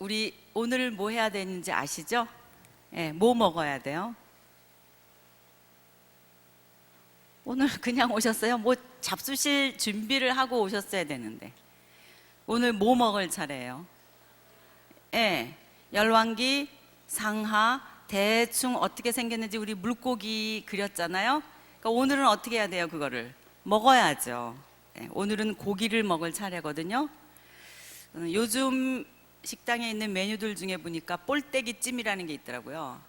우리 오늘 뭐 해야 되는지 아시죠? 뭐 먹어야 돼요? 오늘 그냥 오셨어요? 뭐 잡수실 준비를 하고 오셨어야 되는데 오늘 뭐 먹을 차례예요? 열왕기, 상하, 대충 어떻게 생겼는지 우리 물고기 그렸잖아요. 그러니까 오늘은 어떻게 해야 돼요? 그거를 먹어야죠. 오늘은 고기를 먹을 차례거든요. 요즘 식당에 있는 메뉴들 중에 보니까 볼떼기 찜이라는 게 있더라고요.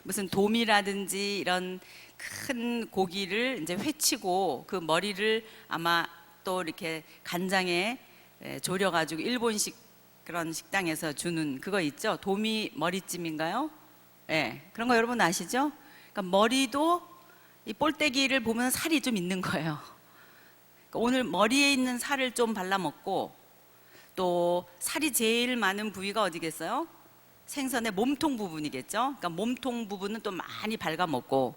무슨 돔이라든지 이런 큰 고기를 이제 회치고 그 머리를 아마 또 이렇게 간장에 졸여가지고 일본식 그런 식당에서 주는 그거 있죠? 도미 머리찜인가요? 그런 거 여러분 아시죠? 그러니까 머리도 이 볼떼기를 보면 살이 좀 있는 거예요. 그러니까 오늘 머리에 있는 살을 좀 발라 먹고, 또 살이 제일 많은 부위가 어디겠어요? 생선의 몸통 부분이겠죠. 그러니까 몸통 부분은 또 많이 발라 먹고,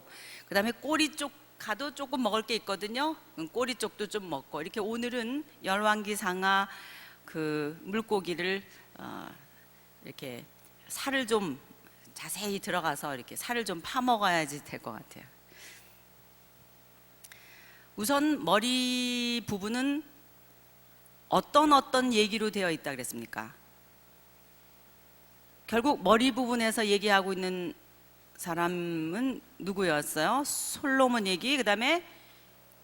그 다음에 꼬리 쪽 가도 조금 먹을 게 있거든요. 꼬리 쪽도 좀 먹고, 이렇게 오늘은 열왕기 상하 그 물고기를 이렇게 살을 좀 자세히 들어가서 이렇게 살을 좀 파 먹어야지 될 것 같아요. 우선 머리 부분은 어떤 얘기로 되어 있다 그랬습니까? 결국 머리 부분에서 얘기하고 있는 사람은 누구였어요? 솔로몬 얘기, 그 다음에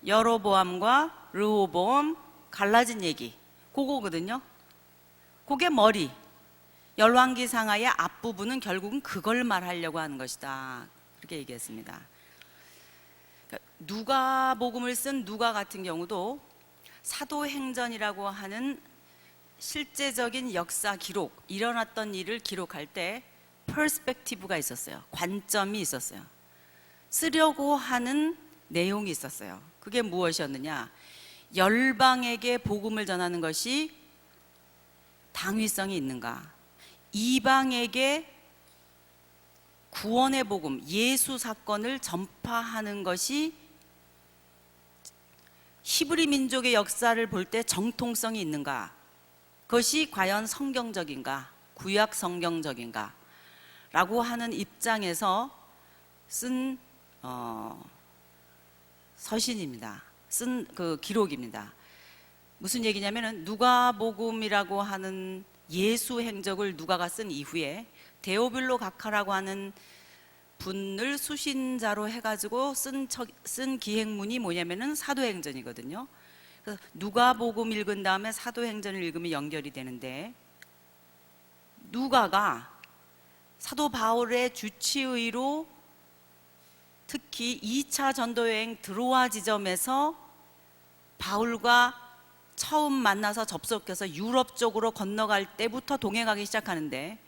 여로보암과 르호보암 갈라진 얘기, 그거거든요. 그게 머리. 열왕기 상하의 앞부분은 결국은 그걸 말하려고 하는 것이다, 그렇게 얘기했습니다. 누가복음을 쓴 누가 같은 경우도 사도행전이라고 하는 실제적인 역사 기록, 일어났던 일을 기록할 때 퍼스펙티브가 있었어요. 관점이 있었어요. 쓰려고 하는 내용이 있었어요. 그게 무엇이었느냐? 열방에게 복음을 전하는 것이 당위성이 있는가? 이방에게 구원의 복음, 예수 사건을 전파하는 것이 히브리 민족의 역사를 볼 때 정통성이 있는가? 그것이 과연 성경적인가? 구약 성경적인가? 라고 하는 입장에서 쓴 서신입니다. 쓴 그 기록입니다. 무슨 얘기냐면은 누가복음이라고 하는 예수 행적을 누가가 쓴 이후에 데오빌로 각하라고 하는 분을 수신자로 해가지고 쓴 기행문이 뭐냐면은 사도행전이거든요. 그래서 누가복음 읽은 다음에 사도행전을 읽으면 연결이 되는데, 누가가 사도 바울의 주치의로 특히 2차 전도여행 드로아 지점에서 바울과 처음 만나서 접속해서 유럽 쪽으로 건너갈 때부터 동행하기 시작하는데,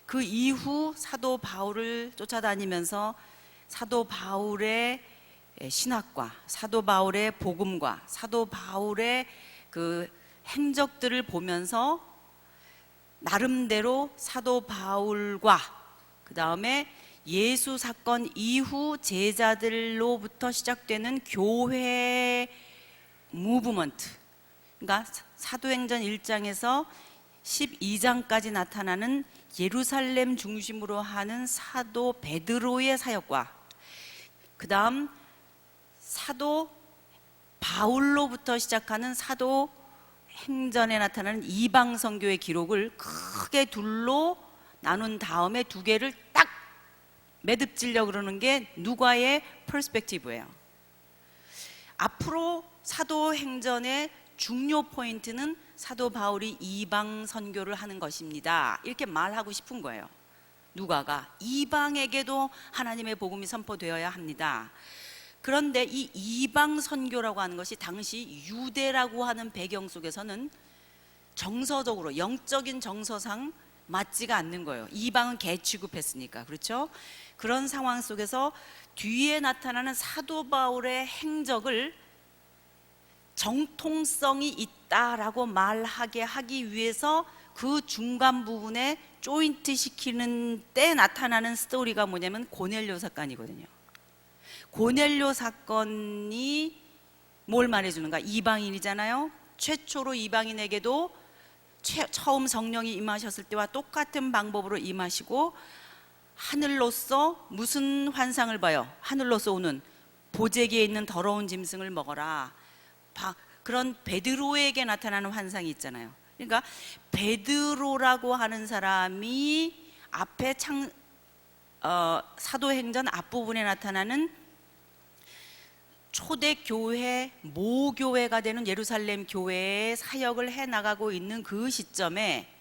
그 이후 사도 바울을 쫓아다니면서 사도 바울의 신학과 사도 바울의 복음과 사도 바울의 그 행적들을 보면서 나름대로 사도 바울과 그 다음에 예수 사건 이후 제자들로부터 시작되는 교회 무브먼트, 그러니까 사도행전 1장에서 12장까지 나타나는 예루살렘 중심으로 하는 사도 베드로의 사역과, 그 다음 사도 바울로부터 시작하는 사도 행전에 나타나는 이방 선교의 기록을 크게 둘로 나눈 다음에 두 개를 딱 매듭지려고 그러는 게 누가의 퍼스펙티브예요. 앞으로 사도행전의 중요 포인트는 사도 바울이 이방 선교를 하는 것입니다, 이렇게 말하고 싶은 거예요. 누가가 이방에게도 하나님의 복음이 선포되어야 합니다. 그런데 이 이방 선교라고 하는 것이 당시 유대라고 하는 배경 속에서는 정서적으로, 영적인 정서상 맞지가 않는 거예요. 이방은 개 취급했으니까. 그렇죠? 그런 상황 속에서 뒤에 나타나는 사도 바울의 행적을 정통성이 있다라고 말하게 하기 위해서 그 중간 부분에 조인트 시키는 때 나타나는 스토리가 뭐냐면 고넬료 사건이거든요. 고넬료 사건이 뭘 말해주는가? 이방인이잖아요. 최초로 이방인에게도 처음 성령이 임하셨을 때와 똑같은 방법으로 임하시고 하늘로서 무슨 환상을 봐요? 하늘로서 오는 보재기에 있는 더러운 짐승을 먹어라. 그런 베드로에게 나타나는 환상이 있잖아요. 그러니까 베드로라고 하는 사람이 앞에 사도행전 앞부분에 나타나는 초대교회 모교회가 되는 예루살렘 교회의 사역을 해나가고 있는 그 시점에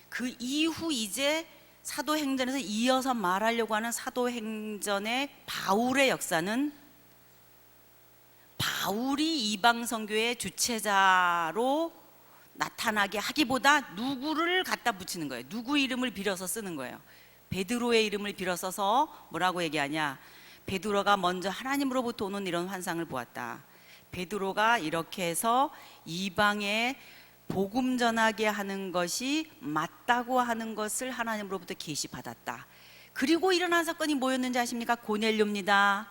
그 이후 이제 사도행전에서 이어서 말하려고 하는 사도행전의 바울의 역사는 바울이 이방 선교의 주체자로 나타나게 하기보다 누구를 갖다 붙이는 거예요. 누구 이름을 빌어서 쓰는 거예요. 베드로의 이름을 빌어 써서 뭐라고 얘기하냐? 베드로가 먼저 하나님으로부터 오는 이런 환상을 보았다. 베드로가 이렇게 해서 이방에 복음 전하게 하는 것이 맞다고 하는 것을 하나님으로부터 계시받았다. 그리고 일어난 사건이 뭐였는지 아십니까? 고넬료입니다.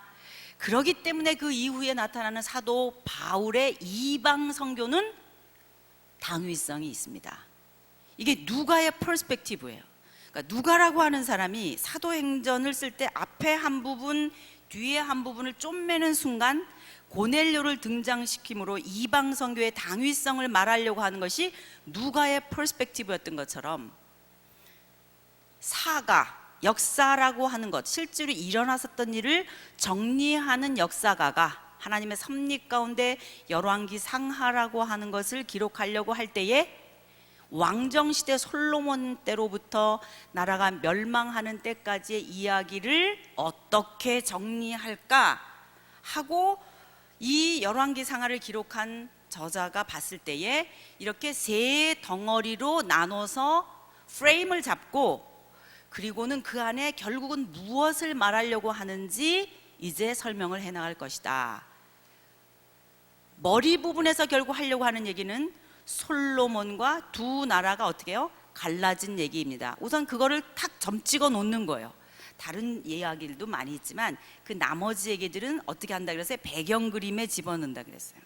그렇기 때문에 그 이후에 나타나는 사도 바울의 이방 선교는 당위성이 있습니다. 이게 누가의 퍼스펙티브예요. 그러니까 누가라고 하는 사람이 사도행전을 쓸 때 앞에 한 부분, 뒤에 한 부분을 쪼매는 순간 고넬료를 등장시킴으로 이방 선교의 당위성을 말하려고 하는 것이 누가의 퍼스펙티브였던 것처럼 역사라고 하는 것, 실제로 일어났었던 일을 정리하는 역사가가 하나님의 섭리 가운데 열왕기 상하라고 하는 것을 기록하려고 할 때에 왕정시대 솔로몬 때로부터 나라가 멸망하는 때까지의 이야기를 어떻게 정리할까 하고 이 열왕기 상하를 기록한 저자가 봤을 때에 이렇게 세 덩어리로 나눠서 프레임을 잡고 그리고는 그 안에 결국은 무엇을 말하려고 하는지 이제 설명을 해나갈 것이다. 머리 부분에서 결국 하려고 하는 얘기는 솔로몬과 두 나라가 어떻게 해요? 갈라진 얘기입니다. 우선 그거를 탁 점 찍어 놓는 거예요. 다른 이야기들도 많이 있지만 그 나머지 얘기들은 어떻게 한다 그랬어요? 배경 그림에 집어넣는다 그랬어요.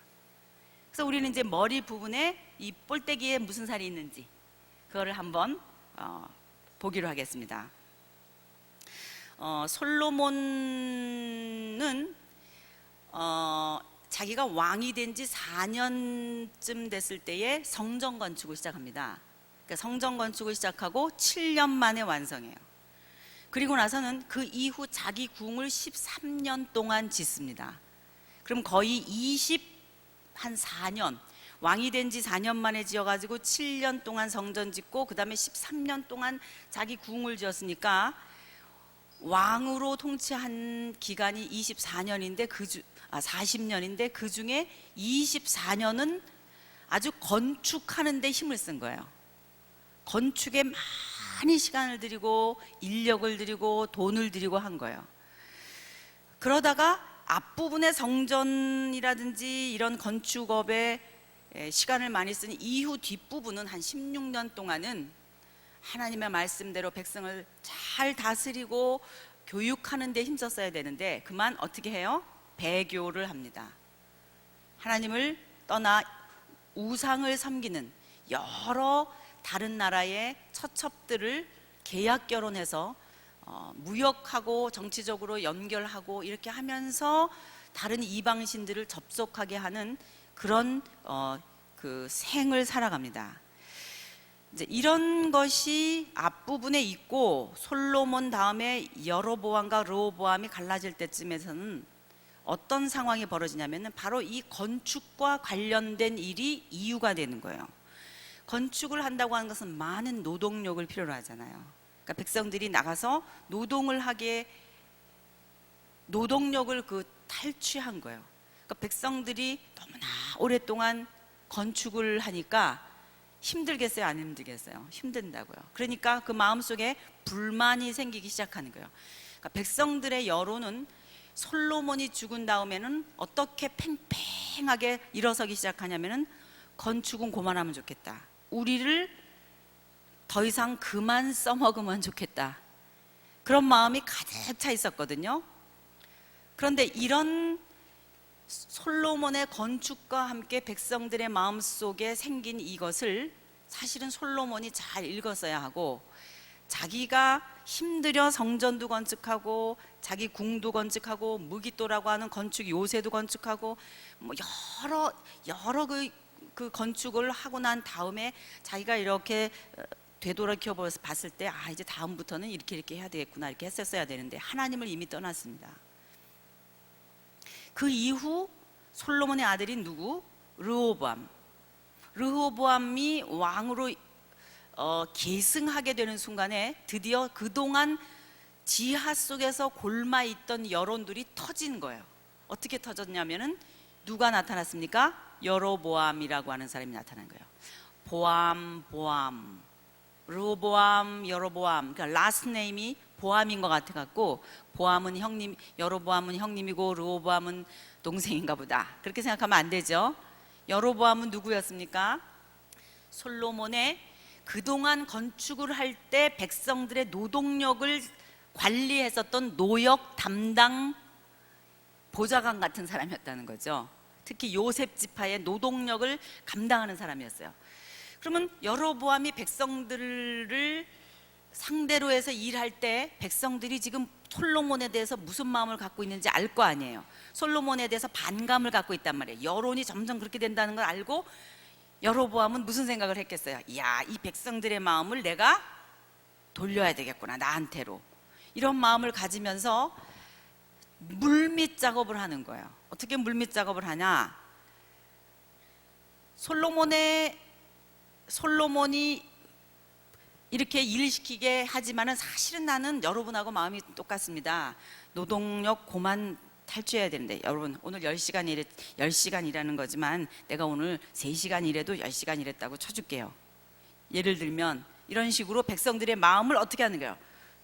그래서 우리는 이제 머리 부분에 이 볼때기에 무슨 살이 있는지 그거를 한번 보기로 하겠습니다. 솔로몬은 자기가 왕이 된 지 4년쯤 됐을 때에 성전 건축을 시작합니다. 그러니까 성전 건축을 시작하고 7년 만에 완성해요. 그리고 나서는 그 이후 자기 궁을 13년 동안 짓습니다. 그럼 거의 4년 왕이 된 지 4년 만에 지어가지고 7년 동안 성전 짓고 그 다음에 13년 동안 자기 궁을 지었으니까 왕으로 통치한 기간이 24년인데 40년인데 그 중에 24년은 아주 건축하는 데 힘을 쓴 거예요. 건축에 많이 시간을 들이고 인력을 들이고 돈을 들이고 한 거예요. 그러다가 앞부분의 성전이라든지 이런 건축업에 시간을 많이 쓰니 이후 뒷부분은 한 16년 동안은 하나님의 말씀대로 백성을 잘 다스리고 교육하는 데 힘썼어야 되는데 그만 어떻게 해요? 배교를 합니다. 하나님을 떠나 우상을 섬기는 여러 다른 나라의 처첩들을 계약 결혼해서 무역하고 정치적으로 연결하고 이렇게 하면서 다른 이방신들을 접속하게 하는 그런 그 생을 살아갑니다. 이제 이런 것이 앞부분에 있고 솔로몬 다음에 여로보암과 르호보암이 갈라질 때쯤에서는 어떤 상황이 벌어지냐면은 바로 이 건축과 관련된 일이 이유가 되는 거예요. 건축을 한다고 하는 것은 많은 노동력을 필요로 하잖아요. 그러니까 백성들이 나가서 노동력을 탈취한 거예요. 그러니까 백성들이 너무나 오랫동안 건축을 하니까 힘들겠어요? 안 힘들겠어요? 힘든다고요. 그러니까 그 마음속에 불만이 생기기 시작하는 거예요. 그러니까 백성들의 여론은 솔로몬이 죽은 다음에는 어떻게 팽팽하게 일어서기 시작하냐면은 건축은 그만하면 좋겠다. 우리를 더 이상 그만 써먹으면 좋겠다. 그런 마음이 가득 차 있었거든요. 그런데 이런 솔로몬의 건축과 함께 백성들의 마음속에 생긴 이것을 사실은 솔로몬이 잘 읽었어야 하고, 자기가 힘들여 성전도 건축하고 자기 궁도 건축하고 무기또라고 하는 건축 요새도 건축하고 뭐 여러 그 건축을 하고 난 다음에 자기가 이렇게 되돌이켜 봤을 때, 아, 이제 다음부터는 이렇게 해야 되겠구나, 이렇게 했었어야 되는데 하나님을 이미 떠났습니다. 그 이후 솔로몬의 아들이 누구? 르호보암이 왕으로 계승하게 되는 순간에 드디어 그동안 지하 속에서 골마 있던 여론들이 터진 거예요. 어떻게 터졌냐면은 누가 나타났습니까? 여로보암이라고 하는 사람이 나타난 거예요. 보암, 르호보암, 여로보암. 그러니까 라스트 네임이 보암인 것 같아 갖고, 보암은 형님, 여로보암은 형님이고 르호보암은 동생인가 보다, 그렇게 생각하면 안 되죠. 여로보암은 누구였습니까? 솔로몬의 그동안 건축을 할 때 백성들의 노동력을 관리했었던 노역 담당 보좌관 같은 사람이었다는 거죠. 특히 요셉 지파의 노동력을 감당하는 사람이었어요. 그러면 여로보암이 백성들을 상대로 해서 일할 때 백성들이 지금 솔로몬에 대해서 무슨 마음을 갖고 있는지 알 거 아니에요. 솔로몬에 대해서 반감을 갖고 있단 말이에요. 여론이 점점 그렇게 된다는 걸 알고 여로보암은 무슨 생각을 했겠어요? 야, 이 백성들의 마음을 내가 돌려야 되겠구나, 나한테로. 이런 마음을 가지면서 물밑 작업을 하는 거예요. 어떻게 물밑 작업을 하냐? 솔로몬이 이렇게 일시키게 하지만은 사실은 나는 여러분하고 마음이 똑같습니다. 노동력 고만 탈주해야 되는데, 여러분 오늘 10시간 일하는 거지만 내가 오늘 3시간 일해도 10시간 일했다고 쳐줄게요. 예를 들면 이런 식으로 백성들의 마음을 어떻게 하는 거예요?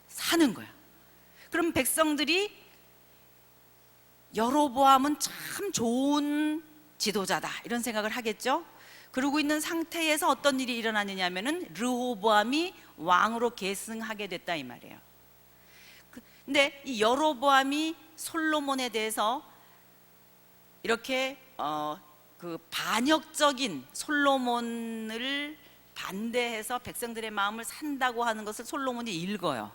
사는 거예요. 그럼 백성들이 여로보암은 참 좋은 지도자다, 이런 생각을 하겠죠. 그러고 있는 상태에서 어떤 일이 일어나느냐 하면은 르호보암이 왕으로 계승하게 됐다, 이 말이에요. 근데 이 여로보암이 솔로몬에 대해서 이렇게 그 반역적인, 솔로몬을 반대해서 백성들의 마음을 산다고 하는 것을 솔로몬이 읽어요.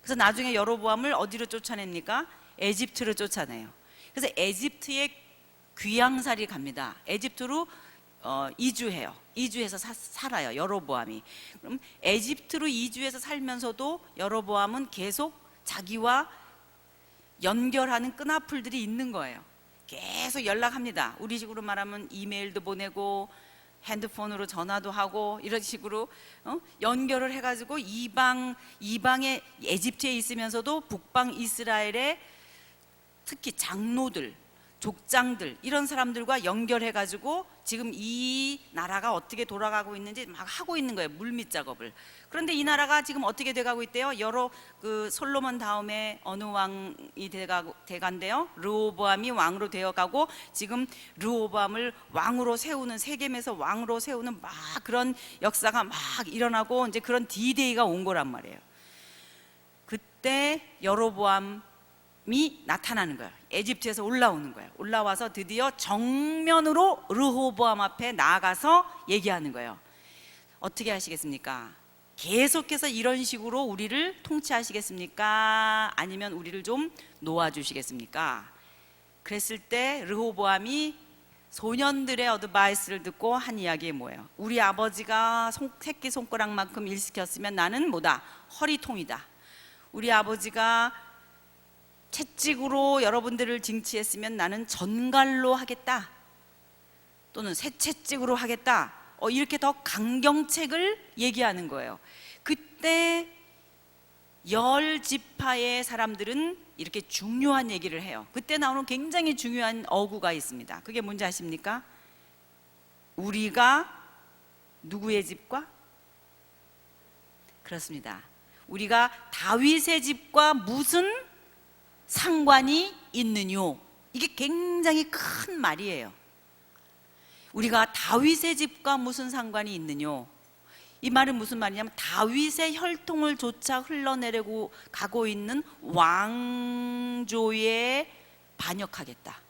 그래서 나중에 여로보암을 어디로 쫓아냅니까? 에집트로 쫓아내요. 그래서 에집트에 귀양살이 갑니다. 에집트로 이주해요. 이주해서 살아요, 여로보암이. 그럼 에집트로 이주해서 살면서도 여로보암은 계속 자기와 연결하는 끈앞풀들이 있는 거예요. 계속 연락합니다. 우리 식으로 말하면 이메일도 보내고 핸드폰으로 전화도 하고 이런 식으로 연결을 해가지고 이방의 에집트에 있으면서도 북방 이스라엘의 특히 장로들, 족장들, 이런 사람들과 연결해가지고 지금 이 나라가 어떻게 돌아가고 있는지 막 하고 있는 거예요, 물밑 작업을. 그런데 이 나라가 지금 어떻게 돼가고 있대요? 그 솔로몬 다음에 어느 왕이 돼간대요? 르호보암이 왕으로 되어가고, 지금 르호보암을 왕으로 세우는, 세겜에서 왕으로 세우는 막 그런 역사가 막 일어나고 이제 그런 D-Day가 온 거란 말이에요. 그때 여로보암이 나타나는 거예요. 에집트에서 올라오는 거예요. 올라와서 드디어 정면으로 르호보암 앞에 나아가서 얘기하는 거예요. 어떻게 하시겠습니까? 계속해서 이런 식으로 우리를 통치하시겠습니까? 아니면 우리를 좀 놓아주시겠습니까? 그랬을 때 르호보암이 소년들의 어드바이스를 듣고 한 이야기가 뭐예요? 우리 아버지가 새끼 손가락만큼 일 시켰으면 나는 뭐다? 허리통이다. 우리 아버지가 채찍으로 여러분들을 징치했으면 나는 전갈로 하겠다, 또는 새채찍으로 하겠다, 이렇게 더 강경책을 얘기하는 거예요. 그때 10지파의 사람들은 이렇게 중요한 얘기를 해요. 그때 나오는 굉장히 중요한 어구가 있습니다. 그게 뭔지 아십니까? 우리가 누구의 집과? 그렇습니다. 우리가 다윗의 집과 무슨 상관이 있느뇨? 이게 굉장히 큰 말이에요. 우리가 다윗의 집과 무슨 상관이 있느뇨? 이 말은 무슨 말이냐면 다윗의 혈통을 조차 흘러내리고 가고 있는 왕조에 반역하겠다.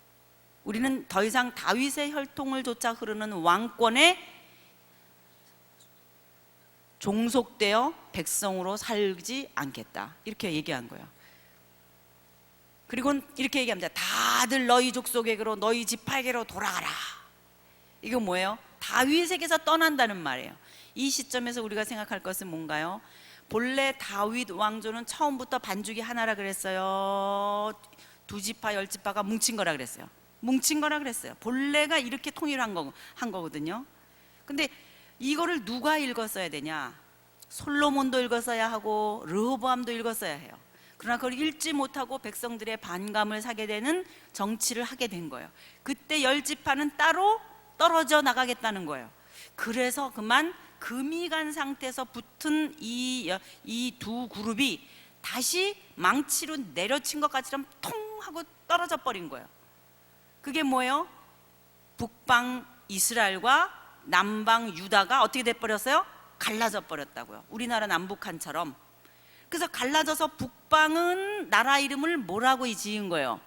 우리는 더 이상 다윗의 혈통을 조차 흐르는 왕권에 종속되어 백성으로 살지 않겠다. 이렇게 얘기한 거예요. 그리고 이렇게 얘기합니다. 다들 너희 족속에게로 너희 지파에게로 돌아가라. 이건 뭐예요? 다윗에게서 떠난다는 말이에요. 이 시점에서 우리가 생각할 것은 뭔가요? 본래 다윗 왕조는 처음부터 반죽이 하나라 그랬어요. 두 지파, 열 지파가 뭉친 거라 그랬어요. 뭉친 거라 그랬어요. 본래가 이렇게 통일한 거거든요. 근데 이거를 누가 읽었어야 되냐? 솔로몬도 읽었어야 하고 르호보암도 읽었어야 해요. 그러나 그걸 읽지 못하고 백성들의 반감을 사게 되는 정치를 하게 된 거예요. 그때 열 지파는 따로 떨어져 나가겠다는 거예요. 그래서 그만 금이 간 상태에서 붙은 이 두 그룹이 다시 망치로 내려친 것 같이럼 통 하고 떨어져 버린 거예요. 그게 뭐예요? 북방 이스라엘과 남방 유다가 어떻게 돼 버렸어요? 갈라져 버렸다고요. 우리나라 남북한처럼. 그래서 갈라져서 북방은 나라 이름을 뭐라고 지은 거예요?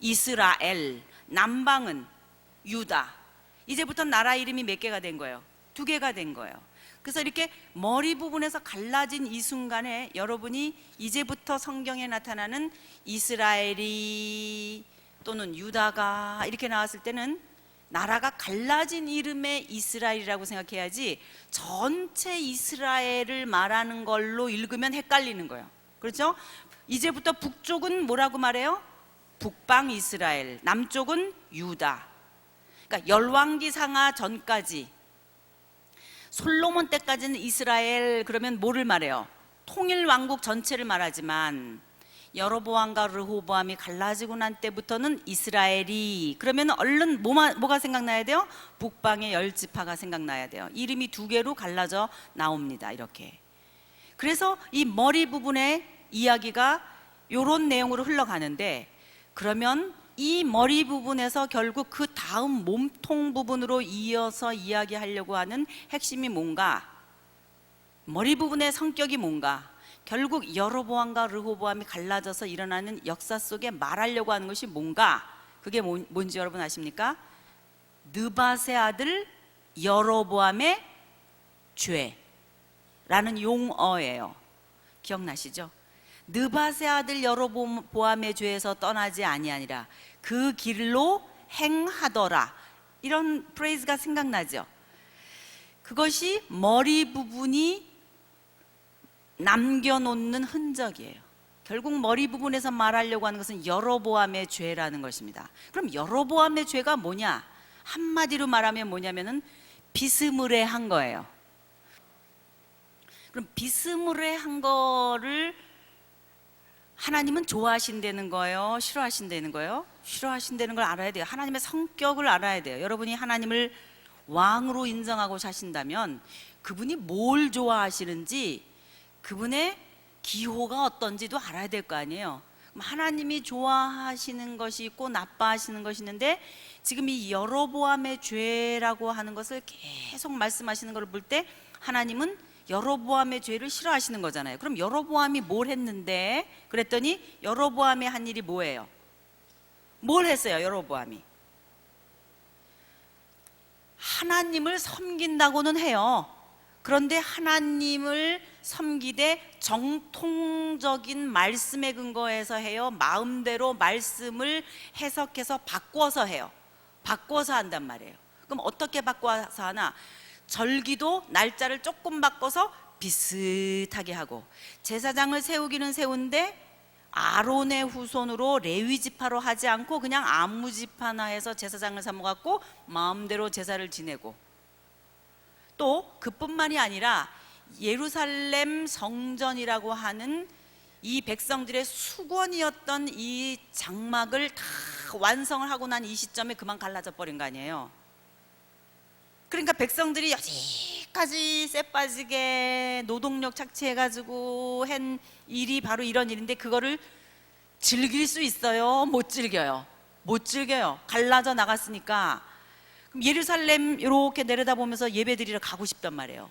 이스라엘. 남방은 유다. 이제부터 나라 이름이 몇 개가 된 거예요? 2개가 된 거예요. 그래서 이렇게 머리 부분에서 갈라진 이 순간에 여러분이 이제부터 성경에 나타나는 이스라엘이 또는 유다가 이렇게 나왔을 때는 나라가 갈라진 이름의 이스라엘이라고 생각해야지 전체 이스라엘을 말하는 걸로 읽으면 헷갈리는 거예요. 그렇죠? 이제부터 북쪽은 뭐라고 말해요? 북방 이스라엘, 남쪽은 유다. 그러니까 열왕기상하 전까지 솔로몬 때까지는 이스라엘 그러면 뭐를 말해요? 통일 왕국 전체를 말하지만 여로보암과 르호보암이 갈라지고 난 때부터는 이스라엘이 그러면 얼른 뭐가 생각나야 돼요? 북방의 열 지파가 생각나야 돼요. 이름이 2개로 갈라져 나옵니다. 이렇게. 그래서 이 머리 부분의 이야기가 이런 내용으로 흘러가는데 그러면 이 머리 부분에서 결국 그 다음 몸통 부분으로 이어서 이야기하려고 하는 핵심이 뭔가? 머리 부분의 성격이 뭔가? 결국 여로보암과 르호보암이 갈라져서 일어나는 역사 속에 말하려고 하는 것이 뭔가? 그게 뭔지 여러분 아십니까? 느밧의 아들 여로보암의 죄라는 용어예요. 기억나시죠? 느밧의 아들 여로보암의 죄에서 떠나지 아니하니라 그 길로 행하더라. 이런 프레이즈가 생각나죠? 그것이 머리 부분이 남겨놓는 흔적이에요. 결국 머리 부분에서 말하려고 하는 것은 여로보암의 죄라는 것입니다. 그럼 여로보암의 죄가 뭐냐? 한마디로 말하면 뭐냐면은 비스무리한 거예요. 그럼 비스무리한 거를 하나님은 좋아하신다는 거예요? 싫어하신다는 거예요? 싫어하신다는 걸 알아야 돼요. 하나님의 성격을 알아야 돼요. 여러분이 하나님을 왕으로 인정하고 사신다면 그분이 뭘 좋아하시는지 그분의 기호가 어떤지도 알아야 될 거 아니에요. 그럼 하나님이 좋아하시는 것이 있고 나빠하시는 것이 있는데 지금 이 여로보암의 죄라고 하는 것을 계속 말씀하시는 걸 볼 때 하나님은 여로보암의 죄를 싫어하시는 거잖아요. 그럼 여로보암이 뭘 했는데? 그랬더니 여로보암이 한 일이 뭐예요? 뭘 했어요? 여로보암이 하나님을 섬긴다고는 해요. 그런데 하나님을 섬기되 정통적인 말씀에 근거해서 해요? 마음대로 말씀을 해석해서 바꿔서 해요? 바꿔서 한단 말이에요. 그럼 어떻게 바꿔서 하나? 절기도 날짜를 조금 바꿔서 비슷하게 하고 제사장을 세우기는 세운데 아론의 후손으로 레위 지파로 하지 않고 그냥 아무 지파나 해서 제사장을 삼아갖고 마음대로 제사를 지내고 또 그뿐만이 아니라 예루살렘 성전이라고 하는 이 백성들의 수건이었던 이 장막을 다 완성을 하고 난 이 시점에 그만 갈라져 버린 거 아니에요. 그러니까 백성들이 여기까지 쎄 빠지게 노동력 착취해가지고 한 일이 바로 이런 일인데 그거를 즐길 수 있어요? 못 즐겨요? 못 즐겨요. 갈라져 나갔으니까. 그럼 예루살렘 이렇게 내려다보면서 예배드리러 가고 싶단 말이에요.